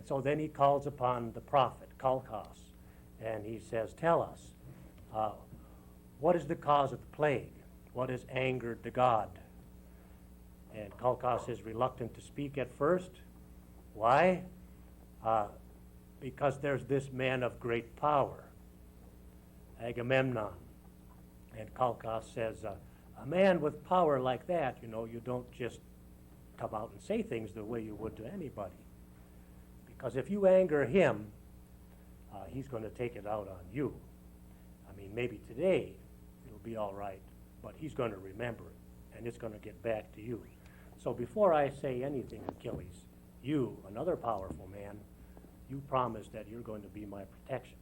And so then he calls upon the prophet, Calchas, and he says, tell us, what is the cause of the plague? What has angered the god? And Calchas is reluctant to speak at first. Why? Because there's this man of great power, Agamemnon. And Calchas says, a man with power like that, you don't just come out and say things the way you would to anybody. Because if you anger him, he's going to take it out on you. I mean, maybe today it'll be all right, but he's going to remember it, and it's going to get back to you. So before I say anything, Achilles, you, another powerful man, you promise that you're going to be my protection.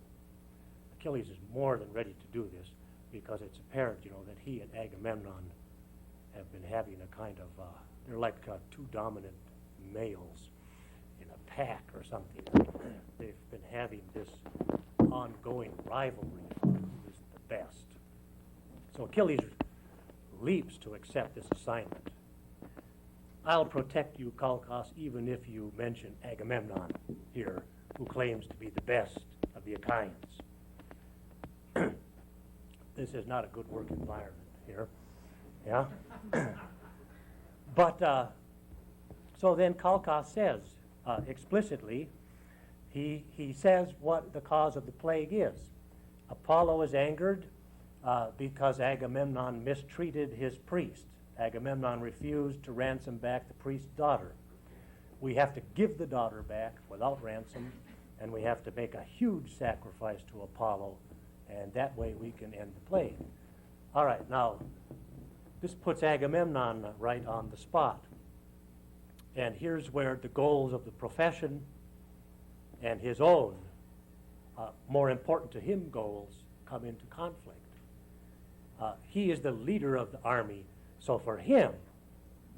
Achilles is more than ready to do this because it's apparent, that he and Agamemnon have been having a kind of, they're like two dominant males in a pack or something. They've been having this ongoing rivalry for who is the best. So Achilles leaps to accept this assignment. I'll protect you, Calchas, even if you mention Agamemnon here, who claims to be the best of the Achaeans. This is not a good work environment here. Yeah? But, so then Calchas says explicitly, he says what the cause of the plague is. Apollo is angered because Agamemnon mistreated his priest. Agamemnon refused to ransom back the priest's daughter. We have to give the daughter back without ransom, and we have to make a huge sacrifice to Apollo, and that way we can end the plague. All right, now, this puts Agamemnon right on the spot. And here's where the goals of the profession and his own, more important to him goals, come into conflict. He is the leader of the army, so for him,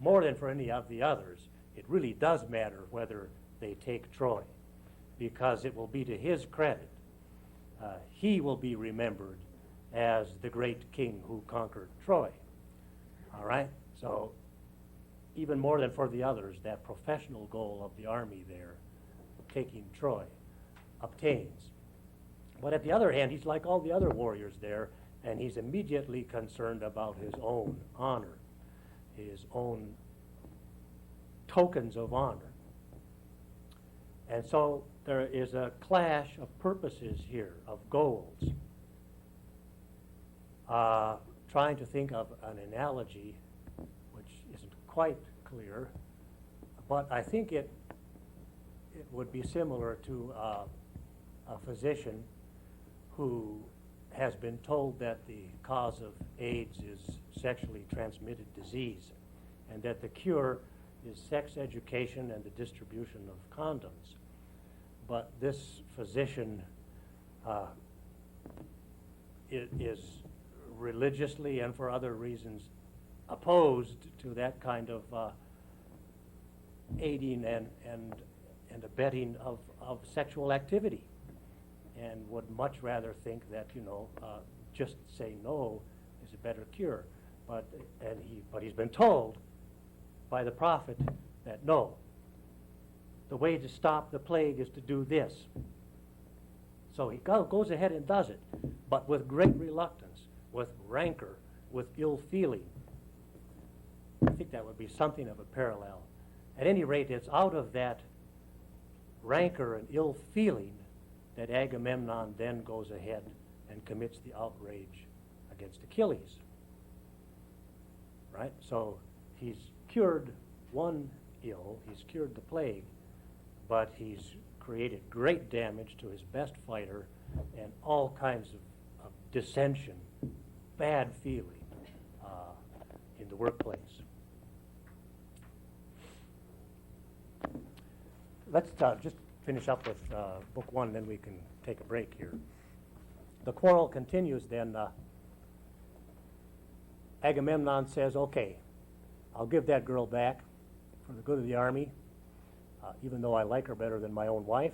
more than for any of the others, it really does matter whether they take Troy, because it will be to his credit. He will be remembered as the great king who conquered Troy. All right? So even more than for the others, that professional goal of the army there, taking Troy, obtains. But at the other hand, he's like all the other warriors there, and he's immediately concerned about his own honor, his own tokens of honor. And so there is a clash of purposes here, of goals. Trying to think of an analogy which isn't quite clear, but I think it would be similar to a physician who has been told that the cause of AIDS is sexually transmitted disease, and that the cure is sex education and the distribution of condoms. But this physician is religiously and for other reasons opposed to that kind of aiding and abetting of sexual activity, and would much rather think that just say no is a better cure. But he's been told by the prophet that no, the way to stop the plague is to do this. So he goes ahead and does it, but with great reluctance, with rancor, with ill feeling. I think that would be something of a parallel. At any rate, it's out of that rancor and ill feeling that Agamemnon then goes ahead and commits the outrage against Achilles. Right? So he's cured one ill, he's cured the plague, but he's created great damage to his best fighter and all kinds of dissension, bad feeling in the workplace. Let's just finish up with book one, then we can take a break here. The quarrel continues then. Agamemnon says, okay, I'll give that girl back for the good of the army, even though I like her better than my own wife.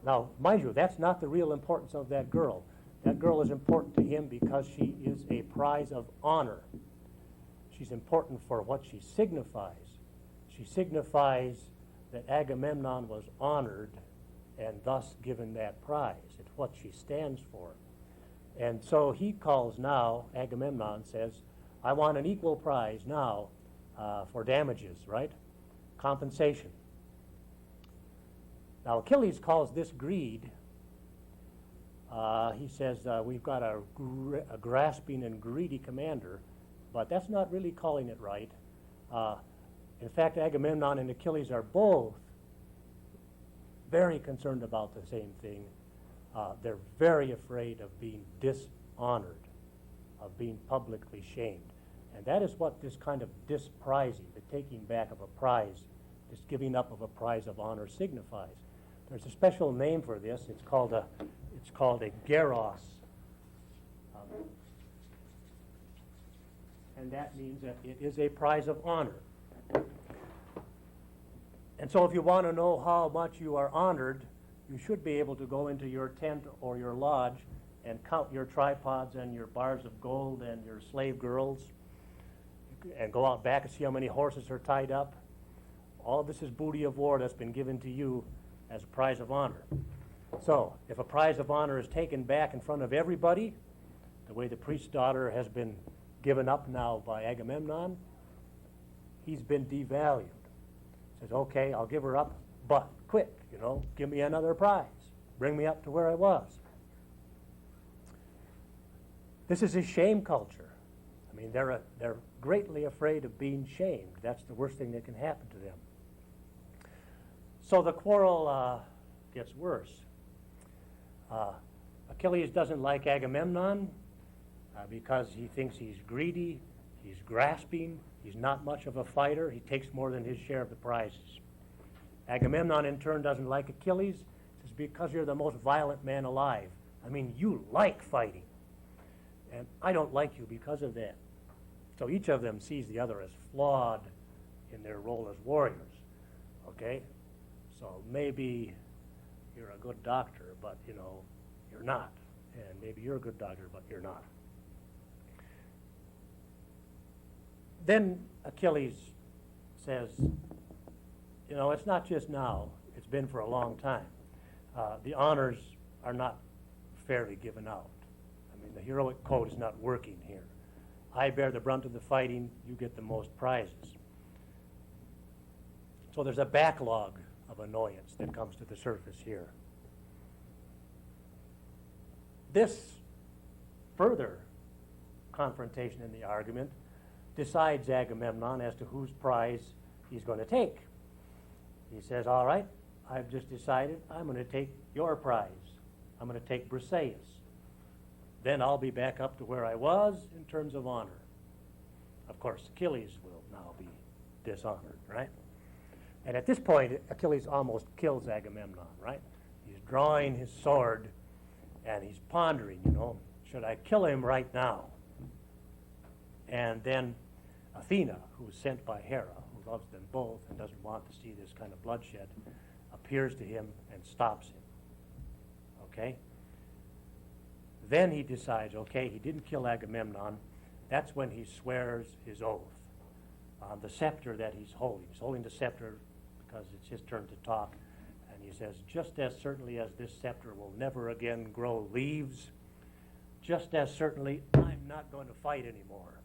Now, mind you, that's not the real importance of that girl. That girl is important to him because she is a prize of honor. She's important for what she signifies. She signifies that Agamemnon was honored and thus given that prize. It's what she stands for. And so he calls now, Agamemnon says, I want an equal prize now for damages, right? Compensation. Now Achilles calls this greed. He says we've got a grasping and greedy commander, but that's not really calling it right. In fact, Agamemnon and Achilles are both very concerned about the same thing. They're very afraid of being dishonored, of being publicly shamed. And that is what this kind of disprizing, the taking back of a prize, this giving up of a prize of honor signifies. There's a special name for this. It's called a geros. And that means that it is a prize of honor. And so if you want to know how much you are honored, you should be able to go into your tent or your lodge and count your tripods and your bars of gold and your slave girls and go out back and see how many horses are tied up. All this is booty of war that's been given to you as a prize of honor. So if a prize of honor is taken back in front of everybody, the way the priest's daughter has been given up now by Agamemnon, he's been devalued. Says, okay, I'll give her up, but quick, give me another prize. Bring me up to where I was. This is a shame culture. I mean, they're greatly afraid of being shamed. That's the worst thing that can happen to them. So the quarrel gets worse. Achilles doesn't like Agamemnon because he thinks he's greedy, he's grasping, he's not much of a fighter, he takes more than his share of the prizes. Agamemnon, in turn, doesn't like Achilles. Says, because you're the most violent man alive. I mean, you like fighting. And I don't like you because of that. So each of them sees the other as flawed in their role as warriors. Okay? So maybe you're a good doctor, but, you're not. And maybe you're a good doctor, but you're not. Then Achilles says, it's not just now. It's been for a long time. The honors are not fairly given out. I mean, the heroic code is not working here. I bear the brunt of the fighting. You get the most prizes. So there's a backlog of annoyance that comes to the surface here. This further confrontation in the argument decides Agamemnon as to whose prize he's going to take. He says, all right, I've just decided I'm going to take your prize. I'm going to take Briseis. Then I'll be back up to where I was in terms of honor. Of course, Achilles will now be dishonored, right? And at this point, Achilles almost kills Agamemnon, right? He's drawing his sword, and he's pondering, should I kill him right now? And then Athena, who's sent by Hera, who loves them both and doesn't want to see this kind of bloodshed, appears to him and stops him. Okay? Then he decides, okay, he didn't kill Agamemnon. That's when he swears his oath on the scepter that he's holding. He's holding the scepter because it's his turn to talk. And he says, just as certainly as this scepter will never again grow leaves, just as certainly I'm not going to fight anymore.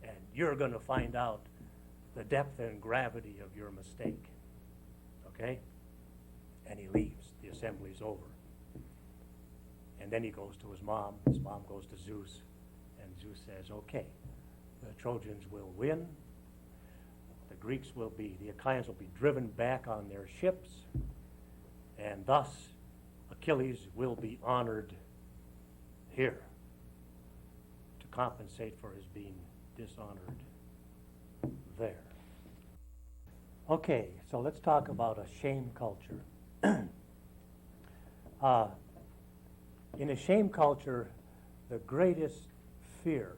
And you're going to find out the depth and gravity of your mistake. Okay? And he leaves. The assembly's over. And then he goes to his mom. His mom goes to Zeus. And Zeus says, okay, the Trojans will win. The Achaeans will be driven back on their ships. And thus, Achilles will be honored here to compensate for his being dishonored there. Okay, so let's talk about a shame culture. In a shame culture, the greatest fear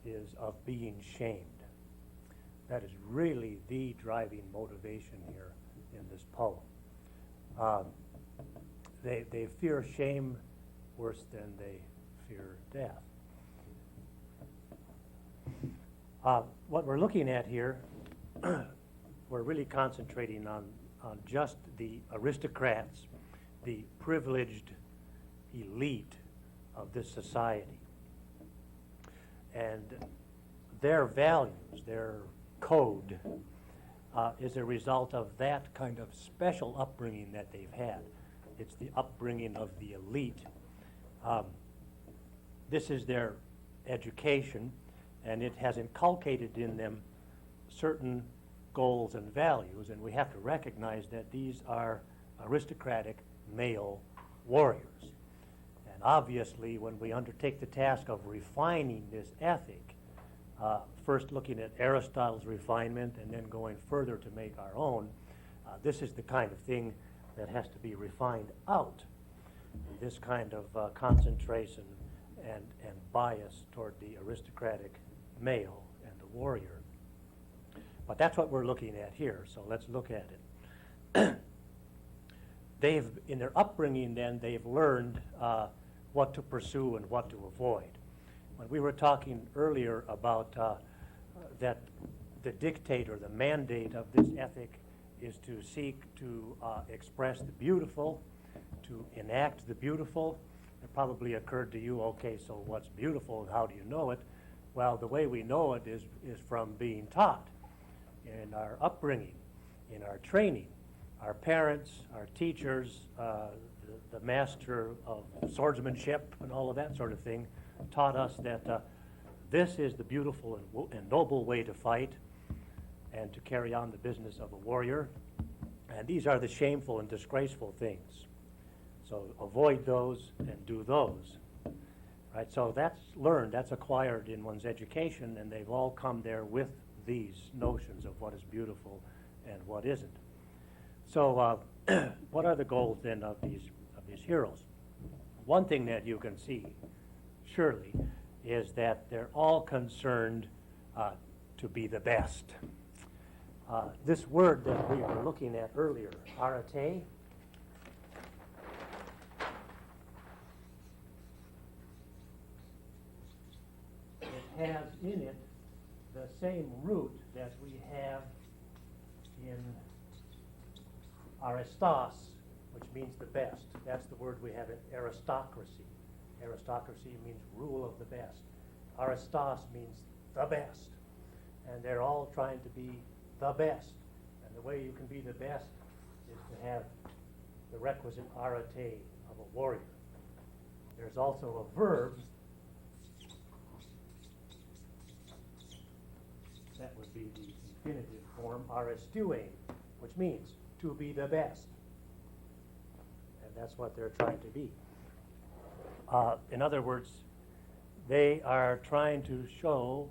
is of being shamed. That is really the driving motivation here in this poem. They fear shame worse than they fear death. What we're looking at here we're really concentrating on just the aristocrats, the privileged elite of this society. And their values, their code, is a result of that kind of special upbringing that they've had. It's the upbringing of the elite. This is their education, and it has inculcated in them certain goals and values, and we have to recognize that these are aristocratic male warriors. And obviously, when we undertake the task of refining this ethic, first looking at Aristotle's refinement and then going further to make our own, this is the kind of thing that has to be refined out. This kind of concentration and bias toward the aristocratic male and the warrior. But that's what we're looking at here, so let's look at it. In their upbringing then, they've learned what to pursue and what to avoid. When we were talking earlier about that the dictate or the mandate of this ethic is to seek to express the beautiful, to enact the beautiful, it probably occurred to you, okay, so what's beautiful and how do you know it? Well, the way we know it is from being taught in our upbringing, in our training. Our parents, our teachers, the master of swordsmanship and all of that sort of thing taught us that this is the beautiful and noble way to fight and to carry on the business of a warrior. And these are the shameful and disgraceful things. So avoid those and do those. Right? So that's learned, that's acquired in one's education, and they've all come there with these notions of what is beautiful and what isn't. So what are the goals then of these heroes? One thing that you can see, surely, is that they're all concerned to be the best. This word that we were looking at earlier, arete, it has in it the same root that we have in aristos, which means the best. That's the word we have in aristocracy. Aristocracy means rule of the best. Aristos means the best. And they're all trying to be the best. And the way you can be the best is to have the requisite arete of a warrior. There's also a verb that would be the infinitive form, aristuein, which means to be the best. And that's what they're trying to be. In other words, they are trying to show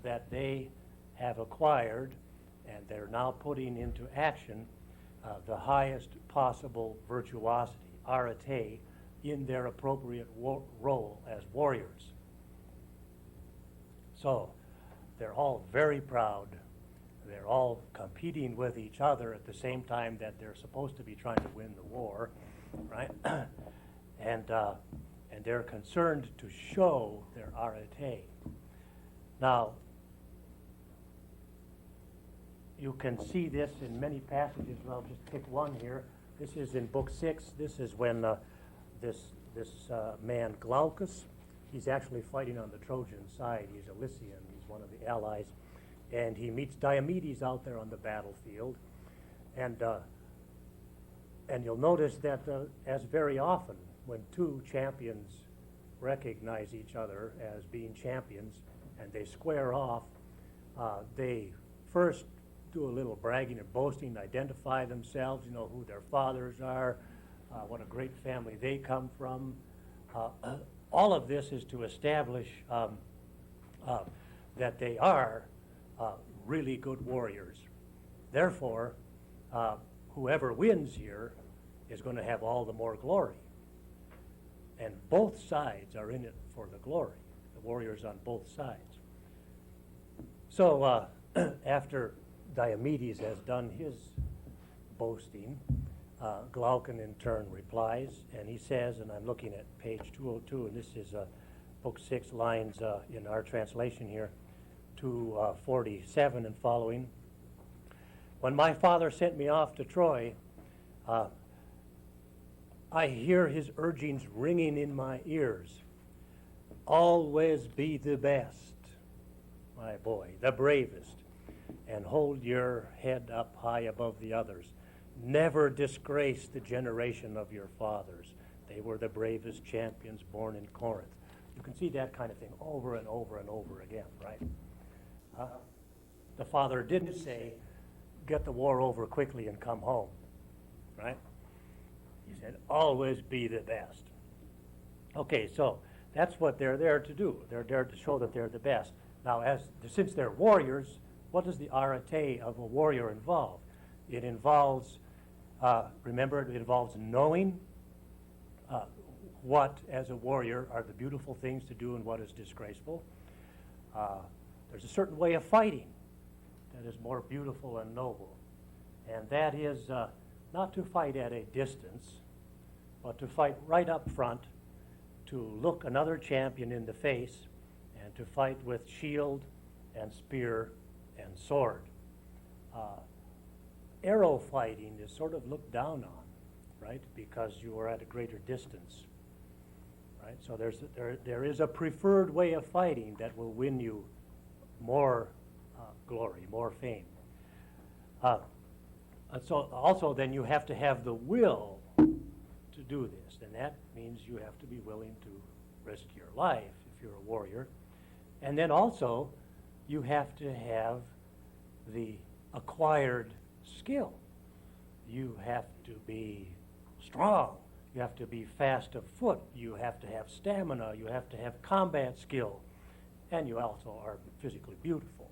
that they have acquired and they're now putting into action the highest possible virtuosity, arete, in their appropriate role as warriors. So they're all very proud. They're all competing with each other at the same time that they're supposed to be trying to win the war, right? And they're concerned to show their arete. Now, you can see this in many passages. I'll just pick one here. This is in Book 6. This is when this man Glaucus, he's actually fighting on the Trojan side. He's a Lycian. He's one of the allies. And he meets Diomedes out there on the battlefield. And you'll notice that as very often when two champions recognize each other as being champions and they square off, they first do a little bragging and boasting, identify themselves, you know, who their fathers are, what a great family they come from. All of this is to establish that they are really good warriors. Therefore, whoever wins here is going to have all the more glory. And both sides are in it for the glory, the warriors on both sides. So after Diomedes has done his boasting, Glaucon in turn replies, and he says, and I'm looking at page 202, and this is Book 6 lines in our translation here, 247 and following. When my father sent me off to Troy, I hear his urgings ringing in my ears. Always be the best, my boy, the bravest, and hold your head up high above the others. Never disgrace the generation of your fathers. They were the bravest champions born in Corinth. You can see that kind of thing over and over and over again, right? The father didn't say, get the war over quickly and come home, right? He said, always be the best. Okay, so that's what they're there to do. They're there to show that they're the best. Now, since they're warriors, what does the arete of a warrior involve? It involves, remember, it involves knowing what, as a warrior, are the beautiful things to do and what is disgraceful. There's a certain way of fighting that is more beautiful and noble, and that is not to fight at a distance, but to fight right up front, to look another champion in the face, and to fight with shield and spear and sword. Arrow fighting is sort of looked down on, right, because you are at a greater distance, right? So there is a preferred way of fighting that will win you more glory, more fame. So also then you have to have the will to do this, and that means you have to be willing to risk your life if you're a warrior. And then also you have to have the acquired skill. You have to be strong. You have to be fast of foot. You have to have stamina. You have to have combat skill. And you also are physically beautiful.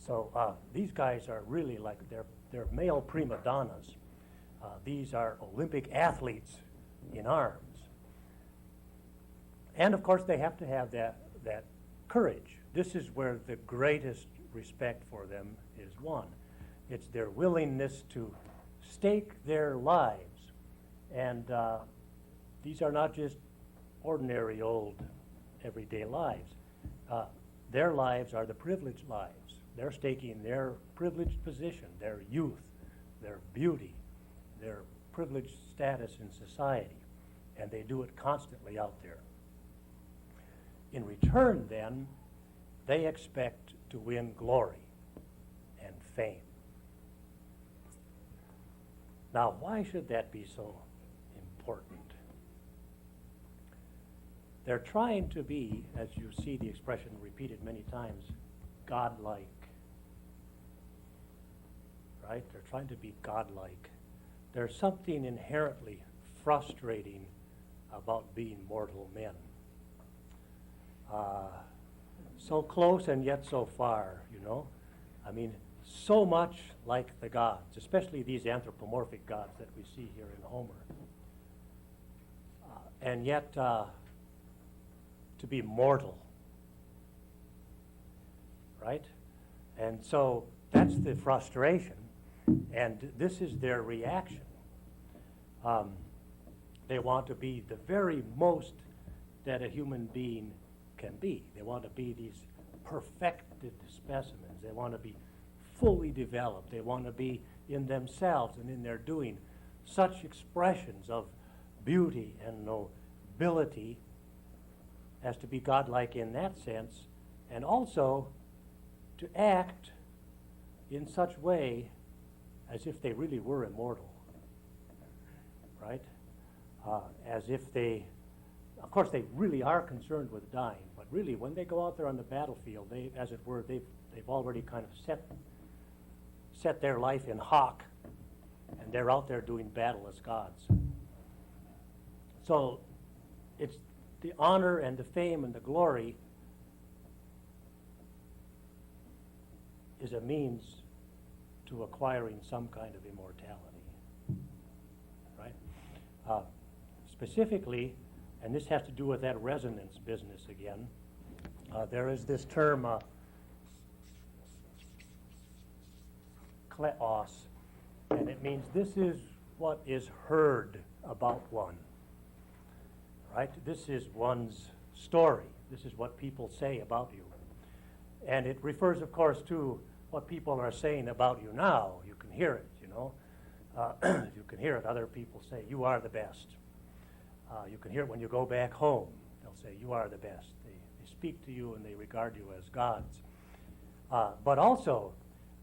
So these guys are really like, they're male prima donnas. These are Olympic athletes in arms. And of course they have to have that courage. This is where the greatest respect for them is won. It's their willingness to stake their lives. And these are not just ordinary old everyday lives. Their lives are the privileged lives. They're staking their privileged position, their youth, their beauty, their privileged status in society, and they do it constantly out there. In return, then, they expect to win glory and fame. Now, why should that be so important? They're trying to be, as you see the expression repeated many times, godlike. Right? They're trying to be godlike. There's something inherently frustrating about being mortal men. So close and yet so far, you know? I mean, so much like the gods, especially these anthropomorphic gods that we see here in Homer. And yet, to be mortal, right? And so that's the frustration. And this is their reaction. They want to be the very most that a human being can be. They want to be these perfected specimens. They want to be fully developed. They want to be in themselves and in their doing such expressions of beauty and nobility as to be godlike in that sense, and also to act in such way as if they really were immortal, right? As if they, of course, they really are concerned with dying, but really, when they go out there on the battlefield, they, as it were, they've already kind of set their life in hock, and they're out there doing battle as gods. So, it's the honor and the fame and the glory is a means to acquiring some kind of immortality, right? Specifically, and this has to do with that resonance business again, there is this term, kleos, and it means this is what is heard about one, right? This is one's story. This is what people say about you. And it refers, of course, to what people are saying about you now. You hear it, you know. You can hear it. Other people say, you are the best. You can hear it when you go back home. They'll say, you are the best. They speak to you and they regard you as gods. But also,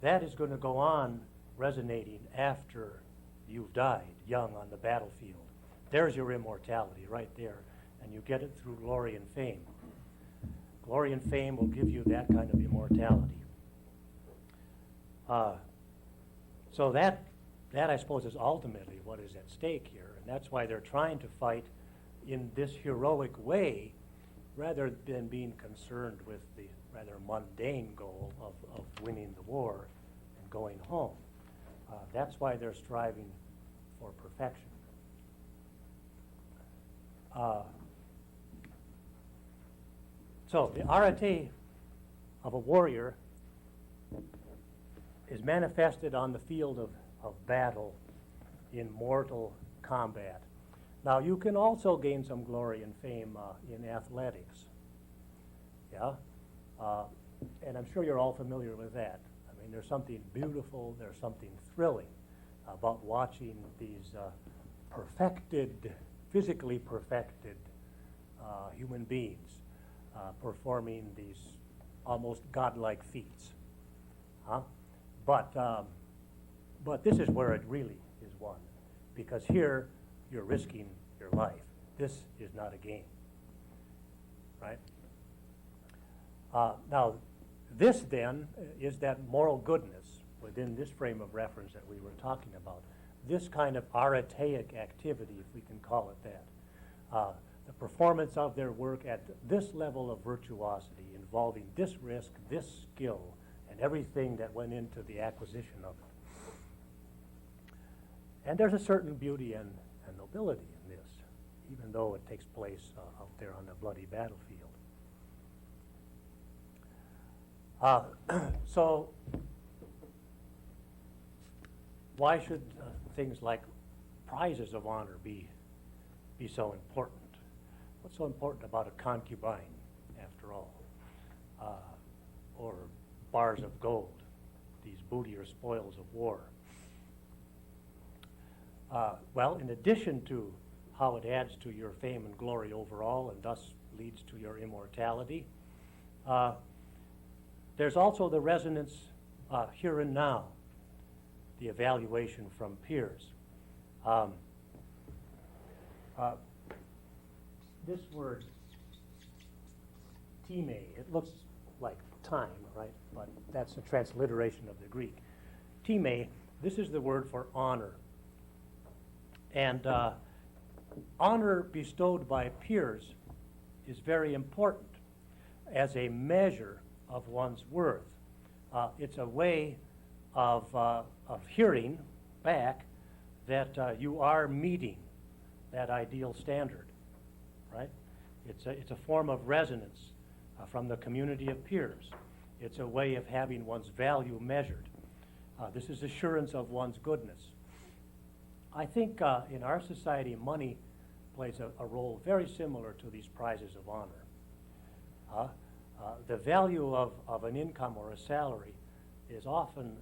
that is going to go on resonating after you've died, young on the battlefield. There's your immortality right there, and you get it through glory and fame. Glory and fame will give you that kind of immortality. So that, I suppose, is ultimately what is at stake here, and that's why they're trying to fight in this heroic way rather than being concerned with the rather mundane goal of winning the war and going home. That's why they're striving for perfection. So the arete of a warrior is manifested on the field of battle in mortal combat. Now, you can also gain some glory and fame in athletics. Yeah? And I'm sure you're all familiar with that. I mean, there's something beautiful, there's something thrilling about watching these physically perfected human beings performing these almost godlike feats. But this is where it really is won, because here you're risking your life. This is not a game, right? Now, this then is that moral goodness within this frame of reference that we were talking about. This kind of aretaic activity, if we can call it that. The performance of their work at this level of virtuosity, involving this risk, this skill, and everything that went into the acquisition of it. And there's a certain beauty and nobility in this, even though it takes place out there on the bloody battlefield. So, why should things like prizes of honor be so important? What's so important about a concubine, after all? Or bars of gold, these booty or spoils of war? Well, in addition to how it adds to your fame and glory overall and thus leads to your immortality, there's also the resonance here and now, the evaluation from peers. This word, time, it looks like time, right? But that's a transliteration of the Greek. Time, this is the word for honor. And honor bestowed by peers is very important as a measure of one's worth. It's a way of hearing back that you are meeting that ideal standard, right? It's a form of resonance from the community of peers. It's a way of having one's value measured. This is assurance of one's goodness. I think in our society, money plays a role very similar to these prizes of honor. The value of an income or a salary is often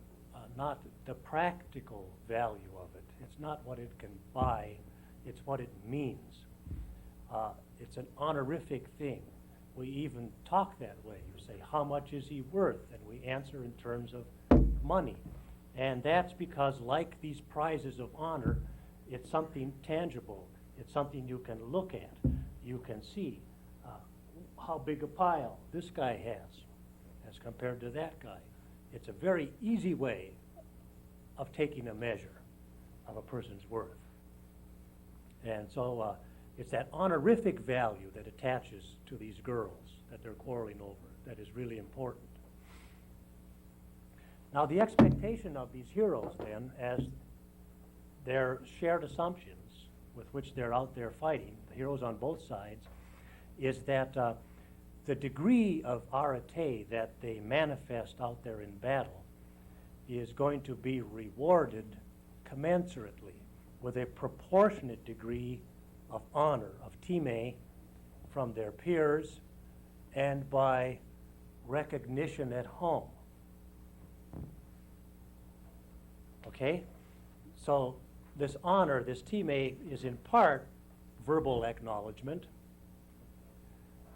not the practical value of it. It's not what it can buy, it's what it means. It's an honorific thing. We even talk that way. You say, how much is he worth? And we answer in terms of money. And that's because, like these prizes of honor, it's something tangible. It's something you can look at. You can see how big a pile this guy has as compared to that guy. It's a very easy way of taking a measure of a person's worth. And so it's that honorific value that attaches to these girls that they're quarreling over that is really important. Now, the expectation of these heroes, then, as their shared assumptions with which they're out there fighting, the heroes on both sides, is that the degree of arete that they manifest out there in battle is going to be rewarded commensurately with a proportionate degree of honor, of time, from their peers and by recognition at home. Okay? So this honor, this time, is in part verbal acknowledgement,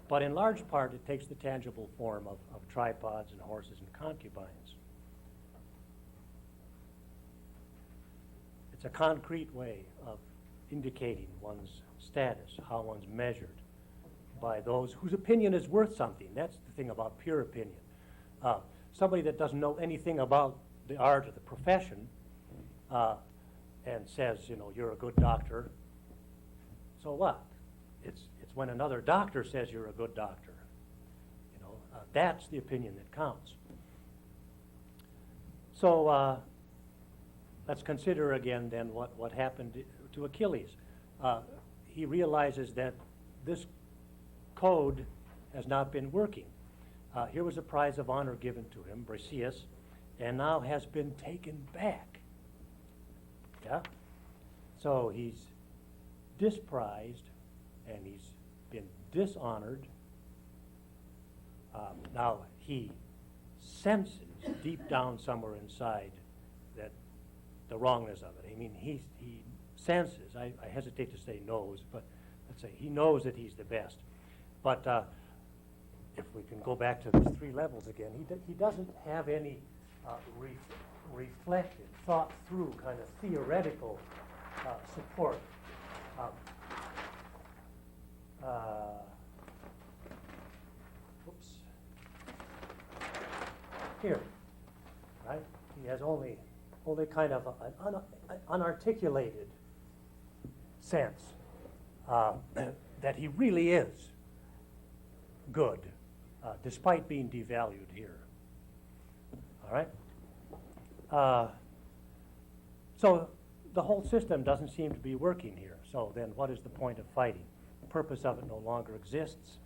but in large part it takes the tangible form of tripods and horses and concubines. It's a concrete way of indicating one's status, how one's measured by those whose opinion is worth something. That's the thing about pure opinion. Somebody that doesn't know anything about the art or the profession and says, you know, you're a good doctor, so what? It's when another doctor says you're a good doctor. You know, that's the opinion that counts. So let's consider again then what happened to Achilles. He realizes that this code has not been working. Here was a prize of honor given to him, Briseis, and now has been taken back. Yeah? So he's disprized and he's been dishonored. Now he senses deep down somewhere inside that the wrongness of it. I mean, he senses, I hesitate to say knows, but let's say he knows that he's the best. But if we can go back to these three levels again, he doesn't have any reflected, thought through kind of theoretical support. Whoops. Here, right? He has only kind of an unarticulated sense that he really is good, despite being devalued here. All right? So the whole system doesn't seem to be working here. So then what is the point of fighting? The purpose of it no longer exists.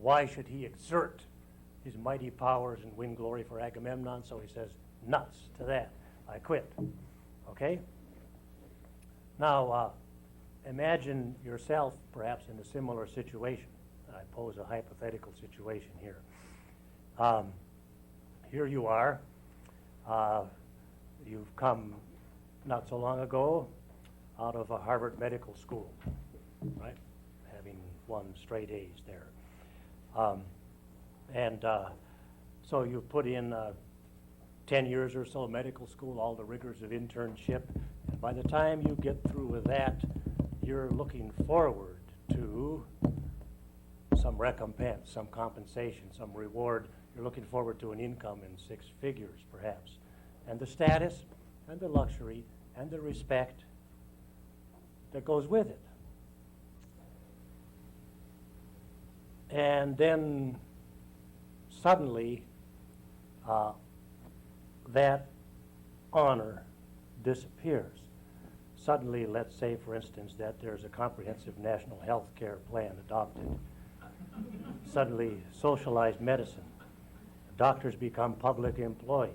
Why should he exert his mighty powers and win glory for Agamemnon? So he says, nuts to that. I quit. Okay? Now, imagine yourself perhaps in a similar situation. I pose a hypothetical situation here. Here you are. You've come not so long ago out of a Harvard medical school, right? Having won straight A's there. So you've put in 10 years or so medical school, all the rigors of internship. And by the time you get through with that, you're looking forward to some recompense, some compensation, some reward. You're looking forward to an income in 6 figures, perhaps. And the status and the luxury and the respect that goes with it. And then suddenly that honor disappears. Suddenly, let's say, for instance, that there's a comprehensive national health care plan adopted. Suddenly, socialized medicine. Doctors become public employees,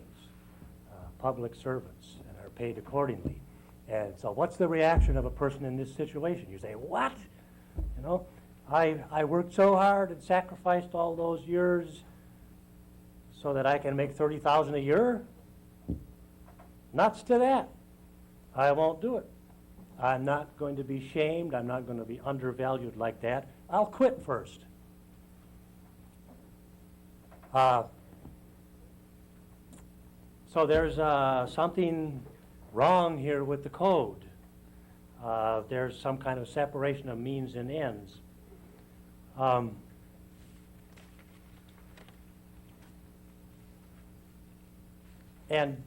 public servants, and are paid accordingly. And so what's the reaction of a person in this situation? You say, what? You know, I worked so hard and sacrificed all those years so that I can make $30,000 a year? Nuts to that. I won't do it. I'm not going to be shamed. I'm not going to be undervalued like that. I'll quit first. So there's something wrong here with the code. There's some kind of separation of means and ends. And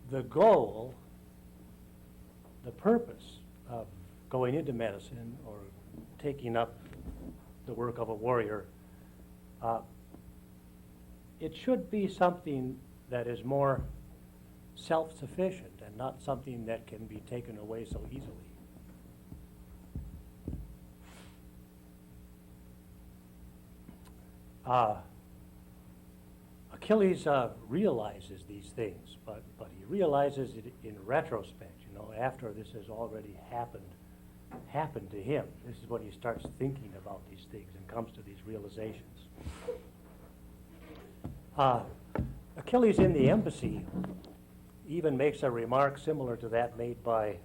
the goal, the purpose of going into medicine or taking up the work of a warrior, it should be something that is more self-sufficient and not something that can be taken away so easily. Achilles realizes these things, but he realizes it in retrospect, you know, after this has already happened to him. This is when he starts thinking about these things and comes to these realizations. Achilles in the embassy even makes a remark similar to that made by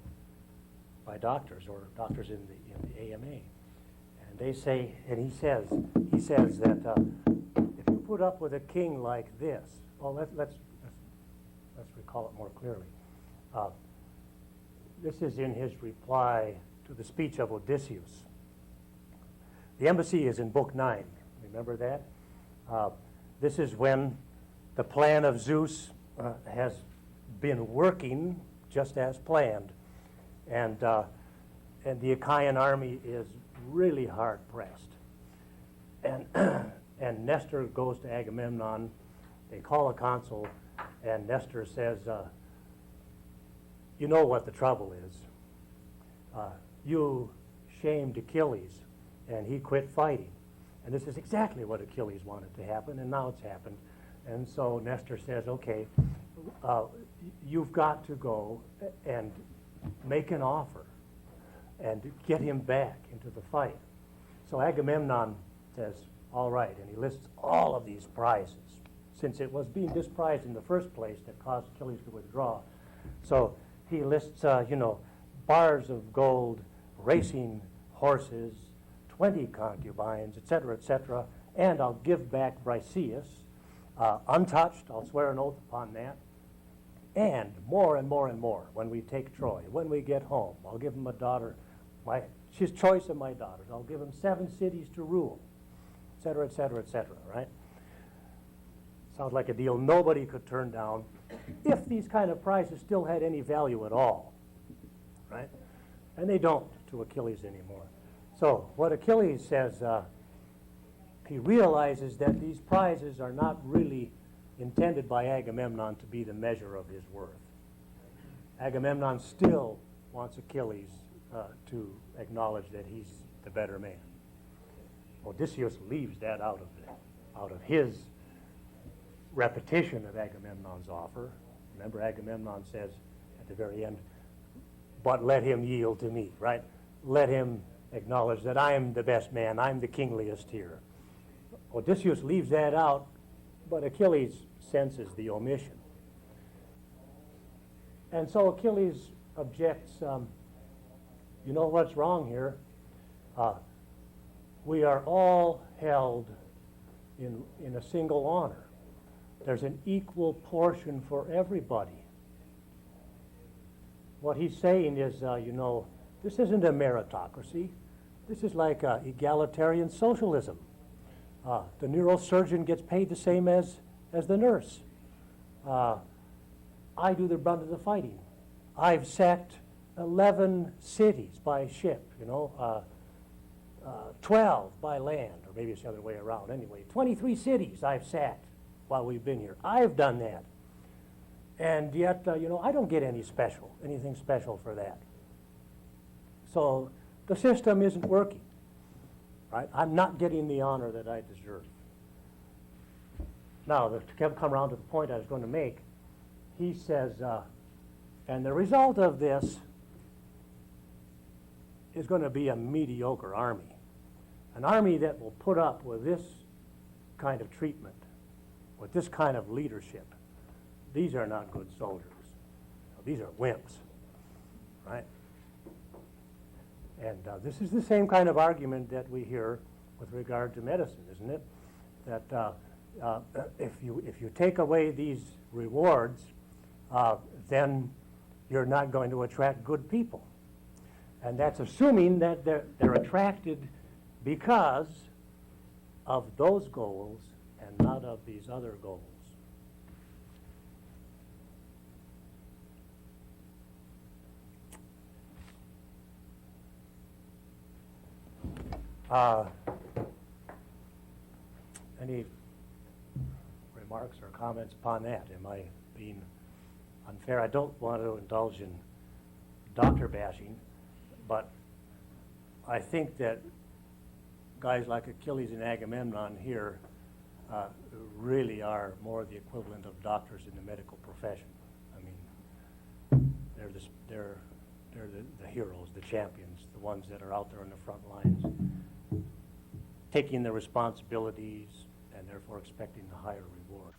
doctors or doctors in the AMA. And they say, and he says that if you put up with a king like this, well, let's recall it more clearly. This is in his reply to the speech of Odysseus. The embassy is in Book 9. Remember that? This is when the plan of Zeus has been working just as planned. And the Achaean army is really hard pressed. And, and Nestor goes to Agamemnon. They call a council, and Nestor says, you know what the trouble is. You shamed Achilles, and he quit fighting. And this is exactly what Achilles wanted to happen, and now it's happened. And so Nestor says, okay, you've got to go and make an offer and get him back into the fight. So Agamemnon says, all right, and he lists all of these prizes, since it was being disprized in the first place that caused Achilles to withdraw. So he lists, bars of gold, racing horses, 20 concubines, etc., and I'll give back Briseis, untouched. I'll swear an oath upon that. And more and more and more when we take Troy, when we get home. I'll give him a daughter, his choice of my daughters. I'll give him 7 cities to rule, etc., right? Sounds like a deal nobody could turn down if these kind of prizes still had any value at all, right? And they don't to Achilles anymore. So what Achilles says, he realizes that these prizes are not really intended by Agamemnon to be the measure of his worth. Agamemnon still wants Achilles to acknowledge that he's the better man. Odysseus leaves that out of his repetition of Agamemnon's offer. Remember, Agamemnon says at the very end, but let him yield to me, right? Let him acknowledge that I am the best man, I'm the kingliest here. Odysseus leaves that out, but Achilles senses the omission. And so Achilles objects, you know what's wrong here? We are all held in a single honor. There's an equal portion for everybody. What he's saying is, this isn't a meritocracy. This is like egalitarian socialism. The neurosurgeon gets paid the same as the nurse. I do the brunt of the fighting. I've sacked 11 cities by ship, 12 by land, or maybe it's the other way around. Anyway, 23 cities I've sacked while we've been here. I've done that. And yet, I don't get anything special for that. So the system isn't working, right? I'm not getting the honor that I deserve. Now, to come around to the point I was going to make, he says, and the result of this is going to be a mediocre army. An army that will put up with this kind of treatment, with this kind of leadership. These are not good soldiers. These are wimps, right? And this is the same kind of argument that we hear with regard to medicine, isn't it? That if you take away these rewards, then you're not going to attract good people. And that's assuming that they're attracted because of those goals and not of these other goals. Any remarks or comments upon that? Am I being unfair? I don't want to indulge in doctor bashing, but I think that guys like Achilles and Agamemnon here really are more the equivalent of doctors in the medical profession. I mean, they're the heroes, the champions, the ones that are out there in the front lines, taking the responsibilities and therefore expecting the higher reward.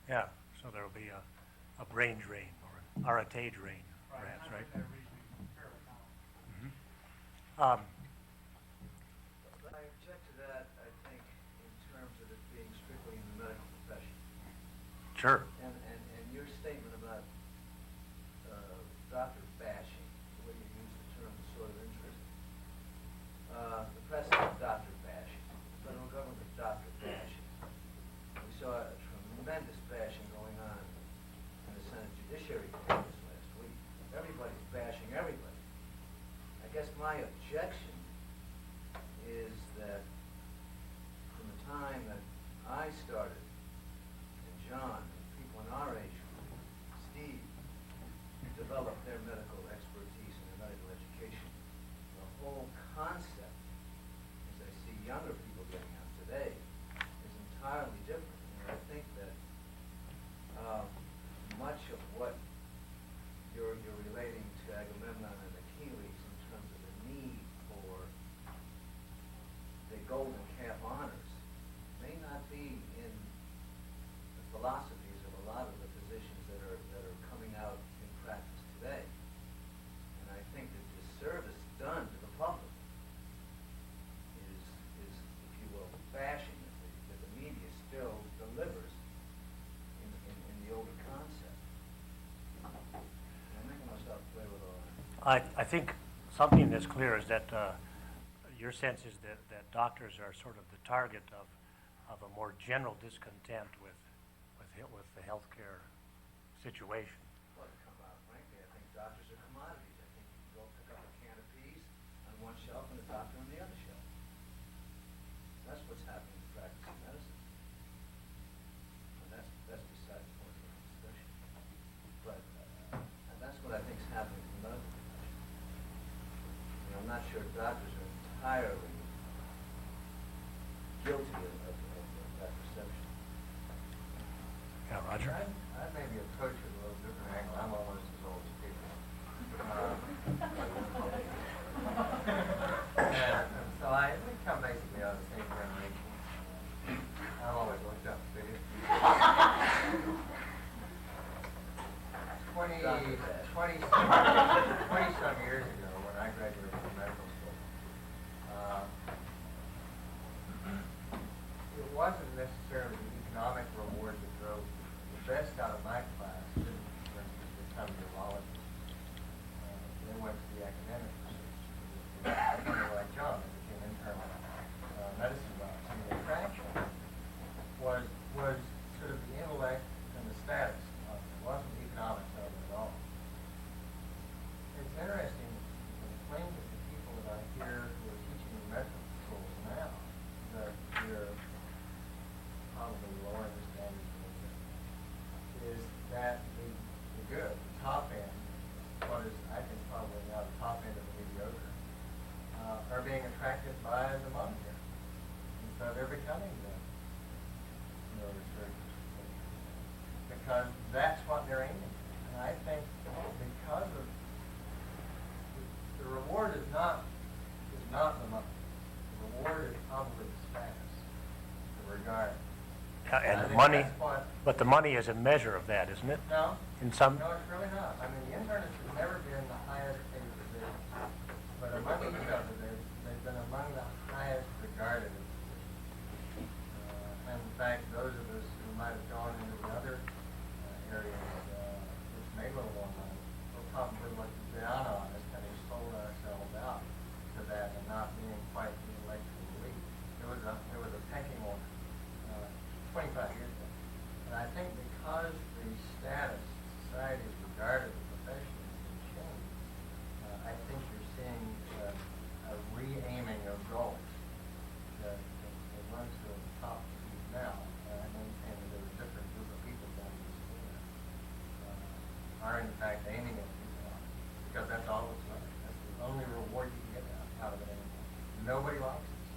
Yeah, so there'll be a brain drain or a Tay drain, perhaps, right? Um, I object to that, I think, in terms of it being strictly in the medical profession. sure. And your statement about doctor bashing, the way you use the term is sort of interesting. The president, doctor bashing, the federal government, doctor bashing. We saw a tremendous bashing going on in the Senate Judiciary Committee this last week. Everybody's bashing everybody. I guess my objection is that from the time that I started, and John, and people in our age group, Steve, developed their medical expertise and their medical education, the whole concept, as I see younger people getting out today, is entirely different. And I think that much of what you're relating to Agamemnon and Achilles in terms of the need for the golden calf honors may not be in the philosophies of a lot of the physicians that are coming out in practice today. And I think the disservice done to the public is if you will, bashing that the media still delivers in the older concept. I'm making myself play with all that. I think something that's clear is that your sense is that doctors are sort of the target of a more general discontent with the healthcare situation. Well, to come out, frankly, I think doctors are commodities. I think you can go pick up a can of peas on one shelf and a doctor on the other shelf. That's what's happening in practice of medicine. And that's beside the point of the discussion. But and that's what I think is happening in the medical profession. And I'm not sure doctors are entirely guilty of that perception. Yeah, Roger? I maybe approach it a little different angle. I'm almost as old as people. And so I come basically out of the same generation. I've always looked up to you. 20-some years ago, when I graduated from medical school, it wasn't necessarily the economic reward that drove the best out of my class, didn't, for instance, become neurologists. They went to the academic research. Somebody like John, that became internal medicine docs. And the attraction was sort of the intellect and the status of it. It wasn't the economics of it at all. It's interesting, the claims of the people that I hear who are teaching in medical schools now, that we're probably lowering the standards a little bit, is that the good, the top end, what is I think probably now the top end of the mediocre, are being attracted by the monetary. And so they're becoming the neurosurgeons. Because that's what they're aiming at. And I think because of the reward is not the money. The reward is probably the status, the regard. And the money, but the money is a measure of that, isn't it? No. In some. No, it's really not. I mean, the internists have never been the highest paid positions, but among each other, they've been among the highest regarded positions. And in fact, those of us who might have gone into the other areas, which made a little more money, will probably look down on us, having sold ourselves out to that and not being quite the intellectual elite. There was a pecking order 25 years ago. And I think because the status society is regarded the profession has been changed, I think you're seeing a re-aiming of goals that runs to the top now. I maintain that there's a different group of people down in this area are in fact aiming at these because that's all it's like. That's the only reward you can get out of it anymore. Nobody likes us.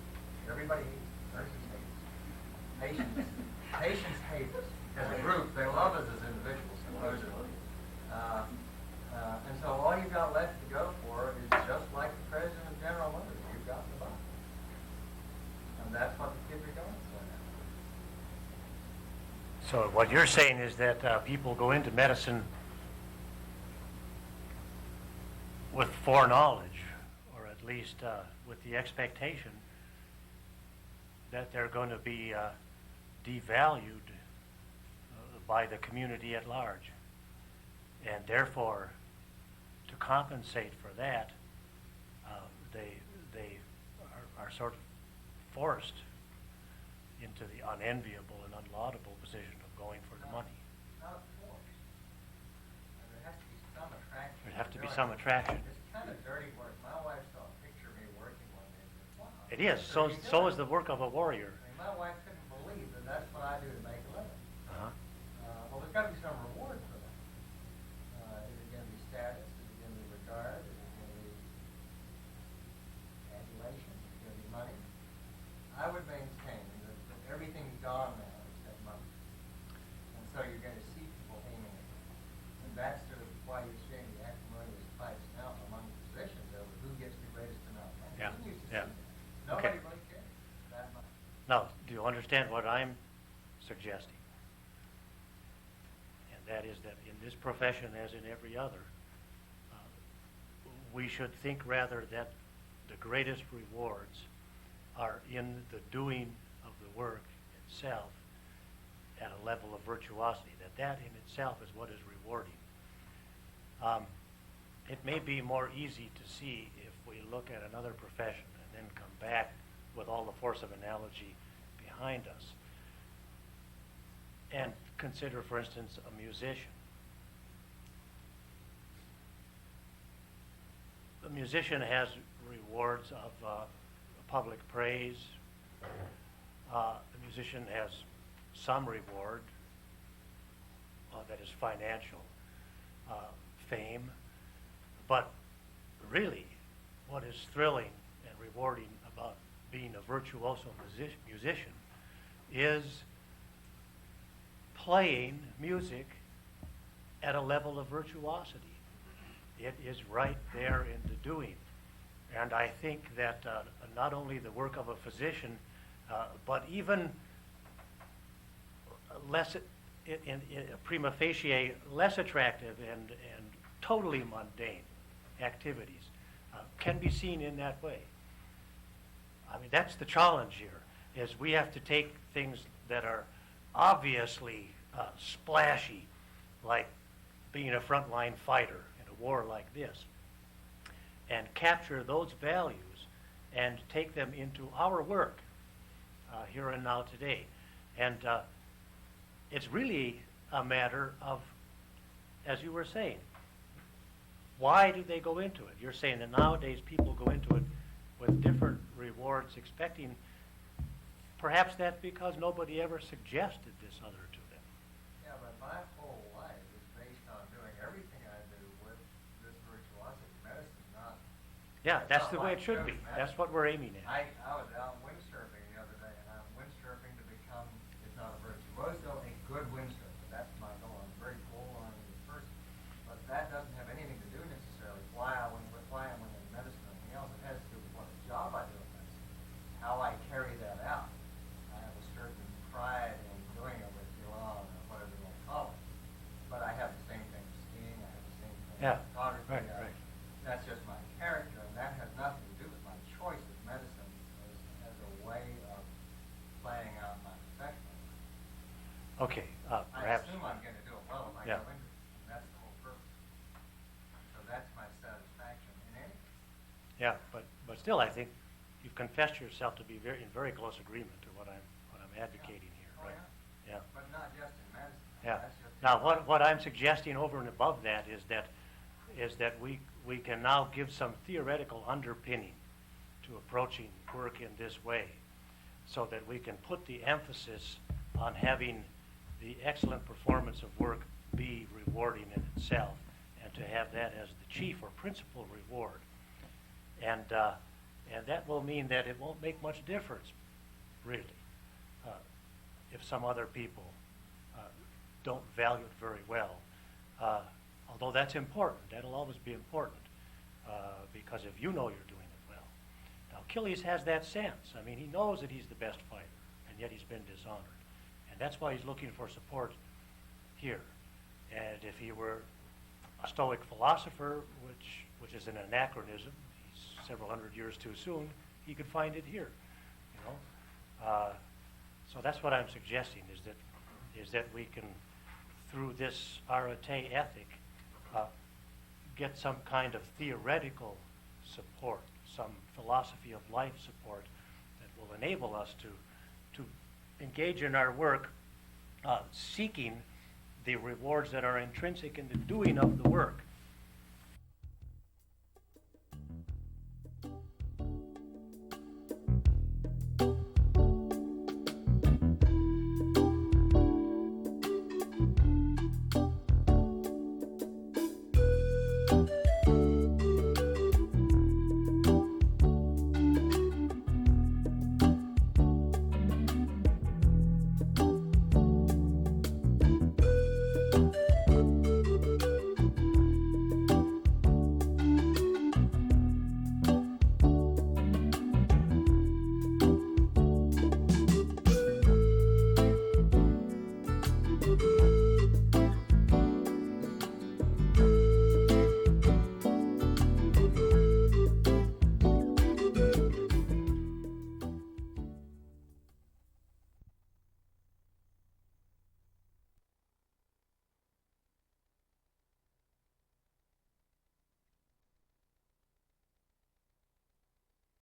Everybody hates us. Nurses hate us. Patients hate us. As a group, they love us as individuals, supposedly. And so all you've got left to go for is just like the President and General Motors. You've got the body. And that's what the kids are going for now. So what you're saying is that people go into medicine with foreknowledge, or at least with the expectation that they're going to be devalued by the community at large. And therefore, to compensate for that, they are sort of forced into the unenviable and unlaudable position of going for the money. Not a force. There has to be some attraction. There'd have to be some attraction. It's kind of dirty work. My wife saw a picture of me working one day and said, wow. It is. So is the work of a warrior. I mean, my wife couldn't believe that that's what I do to make a living. Uh-huh. Well, there's got to be some reward for that. Is it going to be status? Is it going to be regard? Is it going to be adulation? Is it going to be money? I would maintain that everything's gone now except money. And so you're going to see people aiming at it. And that's why you're seeing the acrimonious fights now among physicians over who gets the greatest amount of money. Yeah, You used to yeah. see that. Nobody Okay. really cared that much. Now, do you understand what I'm suggesting? And that is that in this profession, as in every other, we should think rather that the greatest rewards are in the doing of the work itself at a level of virtuosity, that in itself is what is rewarding. It may be more easy to see if we look at another profession and then come back with all the force of analogy behind us and consider, for instance, a musician. The musician has rewards of public praise. The musician has some reward that is financial, fame, but really what is thrilling and rewarding about being a virtuoso musician is playing music at a level of virtuosity. It is right there in the doing. And I think that not only the work of a physician, but even less, in prima facie, less attractive and totally mundane activities can be seen in that way. I mean, that's the challenge here, is we have to take things that are obviously splashy, like being a frontline fighter in a war like this, and capture those values and take them into our work here and now today. And it's really a matter of, as you were saying, why do they go into it? You're saying that nowadays people go into it with different rewards, expecting perhaps that's because nobody ever suggested this other to them. Yeah, but my whole life is based on doing everything I do with this virtuosity. Medicine, not. Yeah, that's the not way like it should be. medicine. That's what we're aiming at. I was out windsurfing the other day, and I'm windsurfing to become, if not a virtuoso, a good windsurfer. That's my goal. I'm a very goal-oriented person. But that doesn't have anything to do necessarily why I'm in medicine or anything else. It has to do with what job I do in medicine, how I carry that out. I have a certain pride in doing it with Shaun or whatever you want to call it. But I have the same thing with skiing. I have the same thing Yeah, with photography. right. That's just my character, and that has nothing to do with my choice of medicine as a way of playing out my profession. Okay, I perhaps. assume I'm going to do it well if I Yeah. go into it. And that's the whole purpose. So that's my satisfaction in anything. Yeah, but still, I think you've confessed yourself to be in very close agreement to what I'm advocating here, Oh, right? yeah. Yeah. But not just in medicine. Yeah. That's just Now, what I'm suggesting over and above that is that we can now give some theoretical underpinning to approaching work in this way, so that we can put the emphasis on having the excellent performance of work be rewarding in itself, and to have that as the chief or principal reward. And that will mean that it won't make much difference, really, if some other people don't value it very well. Although that's important, that'll always be important, because if you know you're doing it well. Now, Achilles has that sense. I mean, he knows that he's the best fighter, and yet he's been dishonored. And that's why he's looking for support here. And if he were a Stoic philosopher, which is an anachronism, he's several hundred years too soon, he could find it here, you know. So that's what I'm suggesting, is that we can, through this arete ethic, get some kind of theoretical support, some philosophy of life support that will enable us to engage in our work, seeking the rewards that are intrinsic in the doing of the work,